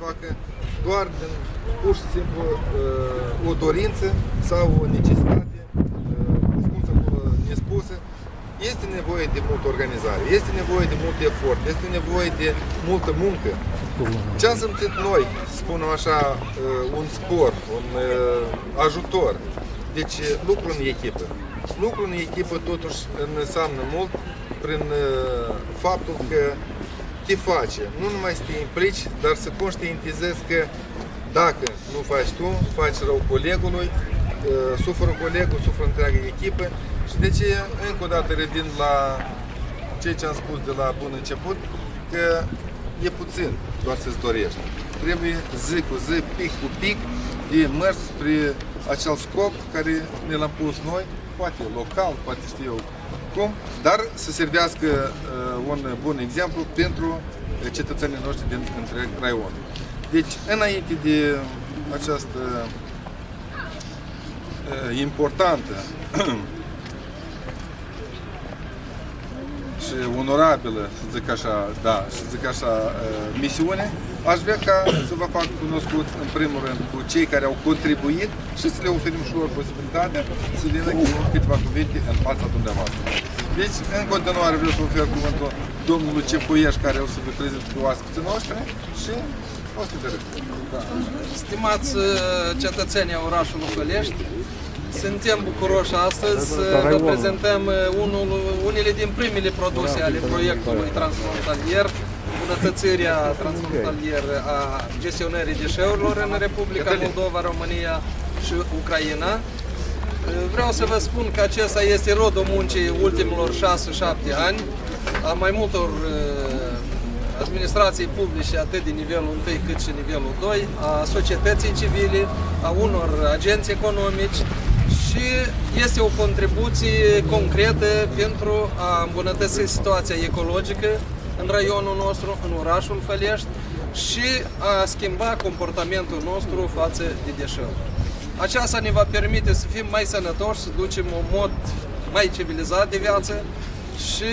facă doar din pur și simplu o dorință sau o necesitate ascunsă acolo, nespusă. Este nevoie de multă organizare, este nevoie de mult efort, este nevoie de multă muncă. Ce am simțit noi, spunem așa, un spor, un ajutor. Deci lucru în echipă. Lucru în echipă totuși înseamnă mult prin faptul că te face, nu numai să te implici, dar să conștientizezi că dacă nu faci tu, faci rău colegului, suferă colegul, suferă întreaga echipă. Și de ce, încă o dată, revin la ceea ce am spus de la bun început, că e puțin doar să-ți dorești. Trebuie zi cu zi, pic cu pic, de mers spre acel scop care ne l-am pus noi, poate local, poate știu eu cum, dar să servească un bun exemplu pentru cetățenii noștri din întreg raionul. Deci, înainte de această importantă și onorabilă, să zic așa, da, să zic așa, misiune, aș vrea ca să vă fac cunoscut în primul rând cu cei care au contribuit și să le oferim și lor posibilitatea să vină cu câteva cuvinte în fața dumneavoastră. Deci, în continuare vreau să ofer cuvântul domnului Cepuieș, care o să vă prezint cu oaspeții noștri și o să vă da. Stimați cetățenii orașului Fălești, suntem bucuroși astăzi să vă prezentăm unele din primele produse ale proiectului transfrontalier, îmbunătățirea transfrontalieră a gestionării deșeurilor în Republica Moldova, România și Ucraina. Vreau să vă spun că acesta este rodul muncii ultimilor 6-7 ani, a mai multor administrații publice, atât de nivelul 1 cât și nivelul 2, a societății civile, a unor agenți economici și este o contribuție concretă pentru a îmbunătăți situația ecologică în raionul nostru, în orașul Fălești și a schimba comportamentul nostru față de deșeuri. Aceasta ne va permite să fim mai sănătoși, să ducem un mod mai civilizat de viață și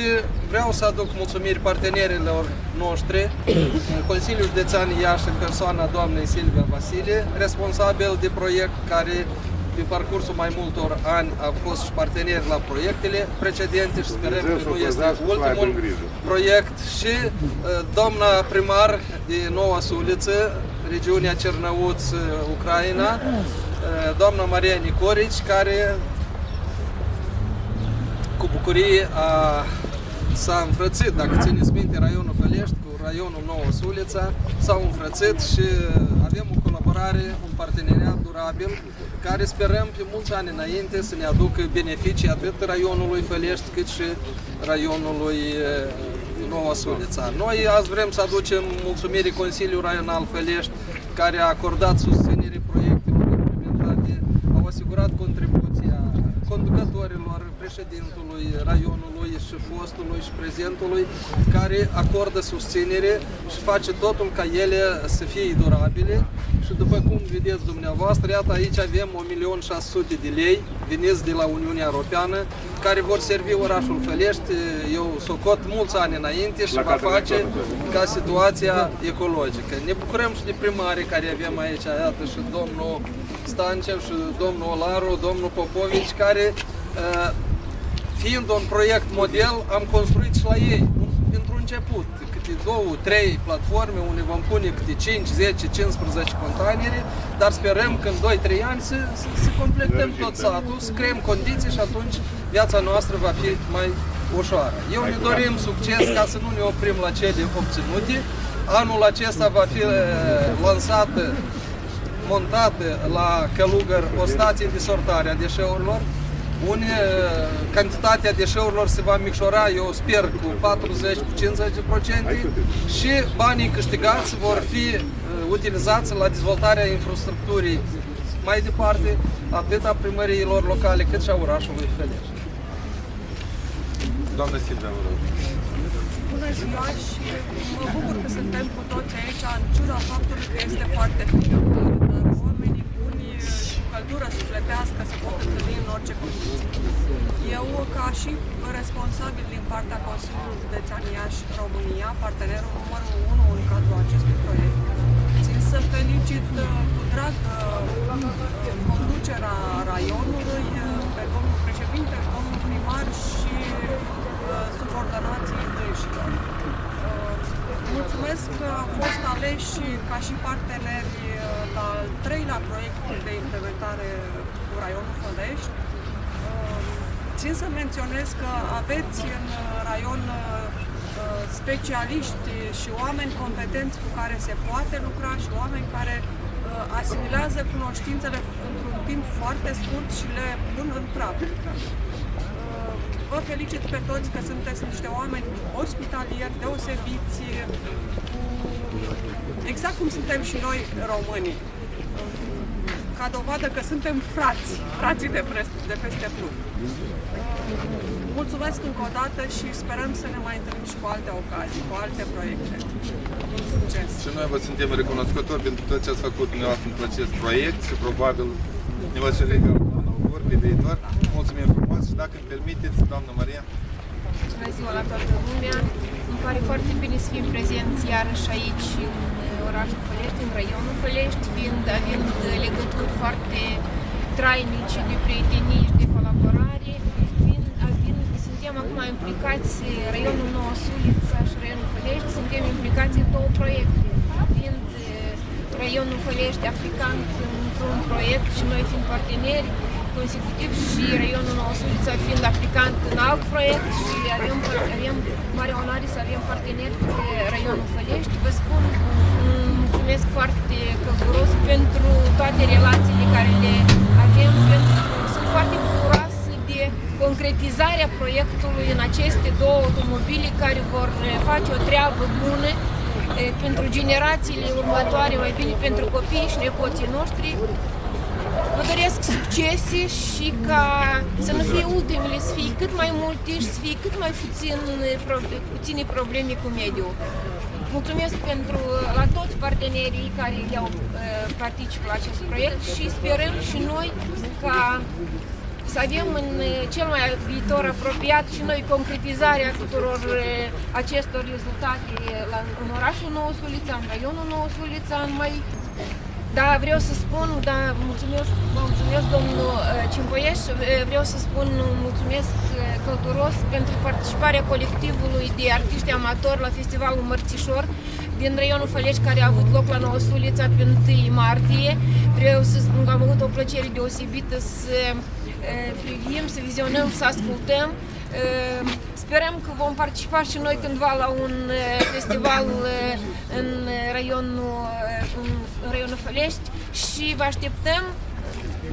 vreau să aduc mulțumiri partenerilor noștri, Consiliul Județean Iași în persoana doamnei Silvia Vasile, responsabil de proiect care pe parcursul mai multor ani a fost și partener la proiectele precedente și sperăm că nu este ultimul proiect și doamna primar de Noua Suliță, regiunea Cernăuț, Ucraina, doamna Maria Nicorici, care cu bucurie s-a înfrățit, dacă țineți minte, raionul Fălești cu raionul Noua Sulița, s-au înfrățit și avem o colaborare, un parteneriat durabil, care sperăm pe mulți ani înainte să ne aducă beneficii atât raionului Fălești cât și raionului Noua Sulița. Noi azi vrem să aducem mulțumiri Consiliului Raional Fălești, care a acordat susținere proiectelor implementate, au asigurat contribuția conducătorilor, președintului raionului și fostului și prezentului, care acordă susținere și face totul ca ele să fie durabile. Și după cum vedeți dumneavoastră, iată aici avem 1.600.000 de lei veniți de la Uniunea Europeană, care vor servi orașul Fălești, eu socot mulți ani înainte și va face ca situația ecologică. Ne bucurăm și de primarii care avem aici, iată și domnul Stancev și domnul Olaru, domnul Popovici, care fiind un proiect model, am construit și la ei, pentru început, câte 2-3 platforme unde vom pune câte 5, 10, 15 containere, dar sperăm că în 2-3 ani să completăm tot satul, să creăm condiții și atunci viața noastră va fi mai ușoară. Eu ne dorim succes ca să nu ne oprim la cele obținute. Anul acesta va fi lansată, montată la Călugăr o stație de sortare a deșeurilor, unde cantitatea deșeurilor se va micșora, eu sper, cu 40-50% și banii câștigați vor fi utilizați la dezvoltarea infrastructurii mai departe, atât a primăriilor locale, cât și a orașului Fălești. Doamna Silvia, vă rog. Bună ziua și mă bucur că suntem cu toți aici, în ciuda faptului că este foarte frig, dar oamenii buni, căldură sufletească, se pot întâlni în orice condiții. Eu, ca și responsabil din partea Consiliului Județean Iași, România, partenerul numărul 1 în cadrul acestui proiect, țin aleși ca și parteneri la al treilea proiect de implementare cu raionul Fălești. Țin să menționez că aveți în raion specialiști și oameni competenți cu care se poate lucra și oameni care asimilează cunoștințele într-un timp foarte scurt și le pun în practică. Vă felicit pe toți că sunteți niște oameni ospitalieri, deosebiți, exact cum suntem și noi românii. Ca dovadă că suntem frații de peste plumb. Mulțumesc încă o dată și sperăm să ne mai întâlnim și cu alte ocazii, cu alte proiecte. Mult succes! Și noi vă suntem recunoscători pentru tot ce ați făcut dumneavoastră în acest proiect și probabil ne va și lega pe viitor. Mulțumim frumos și dacă îmi permiteți, doamnă Maria. Bună ziua la toată lumea! Îmi pare foarte bine să fim prezenți iarăși aici în orașul Fălești, în raionul Fălești, având legături foarte trainice de prietenie și de colaborare. Suntem acum implicați, raionul Noua Sulița și raionul Fălești, suntem implicați în două proiecte. Fiind raionul Fălești aplicant într-un proiect și noi fiind parteneri consecutiv și raionul Noua Sulița fiind aplicant în alt proiect și avem mare onoare să avem parteneri de raionul Fălești. Vă spun, mulțumesc foarte călduros pentru toate relațiile care le avem, sunt foarte bucuroasă de concretizarea proiectului în aceste două automobile care vor face o treabă bună pentru generațiile următoare, mai bine pentru copiii și nepoții noștri. Vă doresc succese și ca să nu fie ultimele, să fie cât mai multe și să fie cât mai puține probleme cu mediul. Mulțumesc la toți partenerii care participă la acest proiect și sperăm și noi ca să avem în cel mai viitor apropiat și noi concretizarea tuturor acestor rezultate în orașul Noua Sulița, în raionul Noua Sulița, Da, vreau să spun, mulțumesc domnul Cimpoieș, vreau să spun mulțumesc călduros pentru participarea colectivului de artiști amatori la Festivalul Mărțișor din raionul Fălești, care a avut loc la Noua Sulița pe 1 martie. Vreau să spun că am avut o plăcere deosebită să privim, să vizionăm, să ascultăm. Sperăm că vom participa și noi cândva la un festival în raionul Fălești și vă așteptăm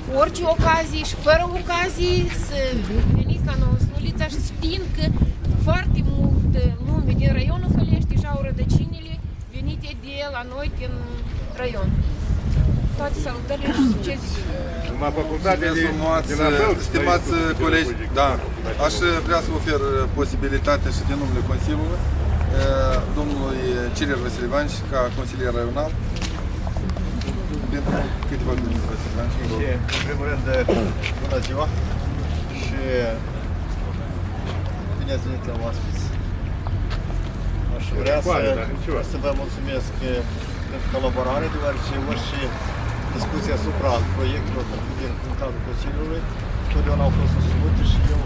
cu orice ocazie și fără ocazii să veniți la Noua Sulița și știind că foarte multă lume din raionul Fălești și au rădăcinile venite de la noi din raion. Toate salutările și succes! Stimați colegi, da, aș vrea să ofer posibilitatea și din numele Consiliului domnului Cirer Vasilivan ca consilier raional. Pentru câteva cuvinte, Vasilivan. În primul rând, bună ziua și bine ați venit la oaspeți. Aș vrea să vă mulțumesc pentru colaborare, deoarece orice discuția asupra proiectelor din cadrul Consiliului totdeauna au fost susținute și eu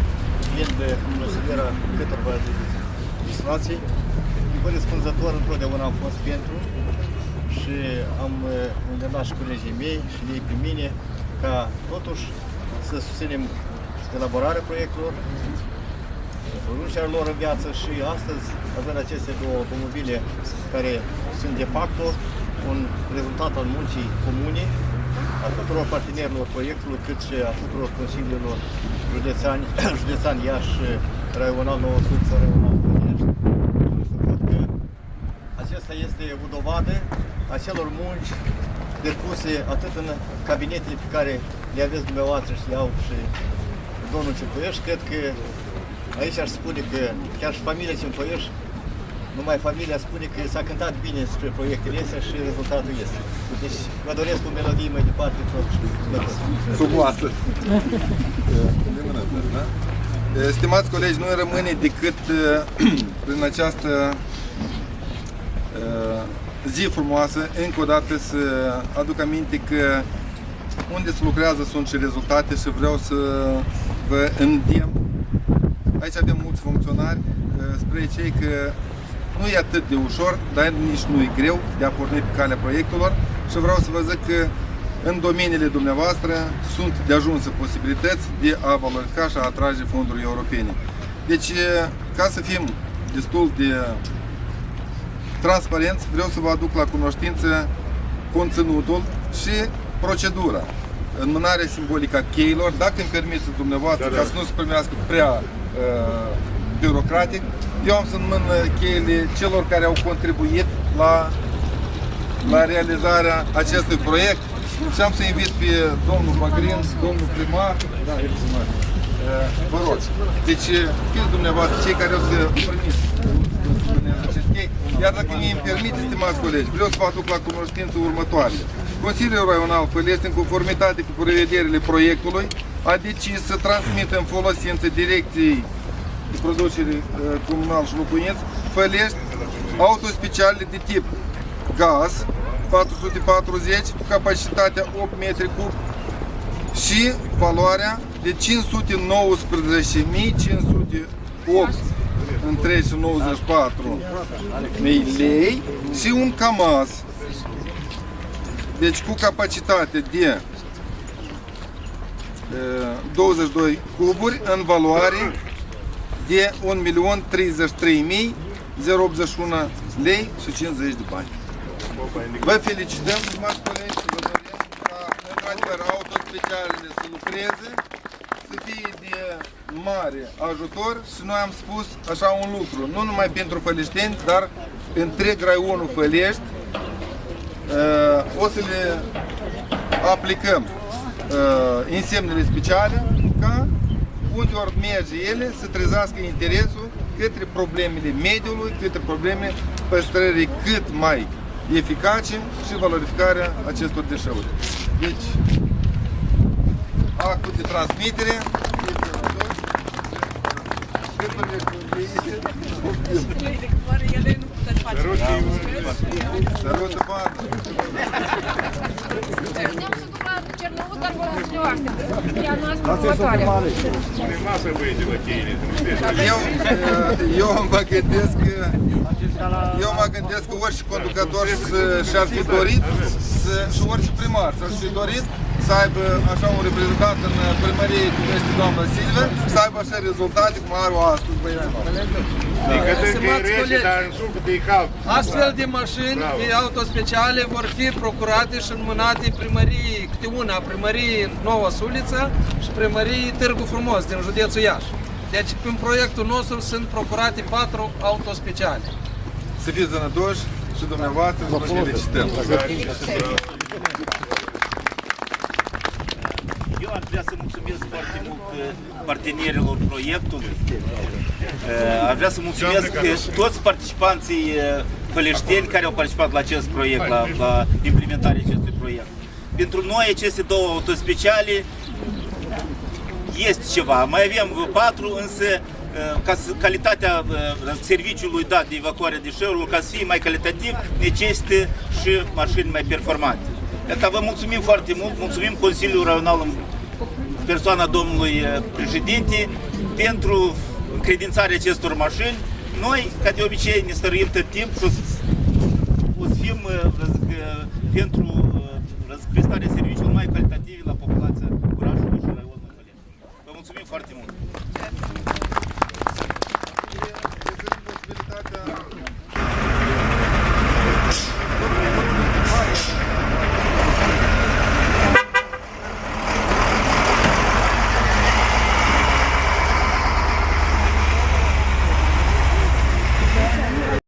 vin de consilierea câteva legislații. Vă răspunzător întotdeauna am fost pentru și am îndemnat și colegii mei și ei pe mine ca totuși să susținem elaborarea proiectelor, producerea lor în viață și astăzi avem aceste două automobile care sunt de facto un rezultat al muncii comune a tuturor partenerilor proiectului, cât și a tuturor consiliilor județean Iași, raional Noua Sulița, raional Fălești. Cred că acesta este o dovadă a celor munci depuse atât în cabinetele pe care le aveți dumneavoastră și le au și domnul Cimpoieș. Cred că aici aș spune că chiar și familia Cimpoieș, numai familia spune că s-a cântat bine spre proiectele astea și rezultatul este. Deci vă doresc o melodie mai departe tot. Frumoasă! Stimați colegi, nu rămâne decât prin această zi frumoasă, încă o dată să aduc aminte că unde se lucrează sunt și rezultate și vreau să vă îndemn. Aici avem mulți funcționari spre cei că nu e atât de ușor, dar nici nu e greu de a porni pe calea proiectelor și vreau să vă zic că în domeniile dumneavoastră sunt de ajunsă posibilități de a valorifica și a atrage fonduri europene. Deci, ca să fim destul de transparenți, vreau să vă aduc la cunoștință conținutul și procedura. Înmânarea simbolică a cheilor, dacă îmi permiteți dumneavoastră, ca să nu se primească prea birocratic, eu am să înmân cheile celor care au contribuit la realizarea acestui proiect și am să invit pe domnul Magrin, domnul primar, da, el primar. Vă rog, deci fiți dumneavoastră cei care o să primiți acest chei. Iar dacă mi-mi permite, stimați colegi, vreau să vă aduc la cunoștință următoare. Consiliul Raional Fălești, în conformitate cu prevederile proiectului, a decis să transmită în folosință Direcției de Producere Comunal și Locuinț Fălești autospeciale de tip gaz 440 cu capacitatea 8 metri cub și valoarea de 519.508 întregi și 94 lei și un Kamaz. Deci cu capacitate de 22 cuburi în valoare de 1.033.081 lei și 50 de bani. Vă felicităm, stimați colegi, și vă dorim ca într-adevăr autospecialele să lucreze, să fie de mare ajutor și noi am spus așa un lucru, nu numai pentru făleșteni, dar întreg raionul Fălești o să le aplicăm însemnele speciale ca unde ori merge ele să trezească interesul către problemele mediului, către probleme păstrării cât mai eficace și valorificarea acestor deșeuri. Deci, actul de transmitere Salută bandă! Putem să duc la Cernăuț, dar vă rog dumneavoastră. Ea noastră următoare. Eu mă gândesc că orice conducător și-ar fi dorit și orice primar s-ar fi dorit să aibă așa un reprezentant în primărie cum este doamna Silvia, să aibă așa rezultate cum are o astăzi băieții. Astfel de mașini de autospeciale vor fi procurate și înmânate primăriei, câte una, primăriei Noua Suliță și primăriei Târgu Frumos din județul Iași. Deci, prin proiectul nostru sunt procurate 4 autospeciale. Să fiți sănătoși și dumneavoastră vă felicităm. Eu aș vrea să mulțumesc foarte mult partenerilor proiectului. Aș vrea să mulțumesc toți participanții făleșteni care au participat la acest proiect, la implementarea acestui proiect. Pentru noi aceste 2 autospeciale este ceva. Mai avem 4, însă ca calitatea serviciului dat de evacuare deșeurilor, ca să fie mai calitativ, necesită și mașini mai performante. Iată, vă mulțumim foarte mult, mulțumim Consiliul Raional în persoana domnului președinte pentru încredințarea acestor mașini. Noi, ca de obicei, ne stăruim tot timp și o să fim pentru prestarea serviciilor mai calitative la populația orașului și raionului Fălești. Vă mulțumim foarte mult!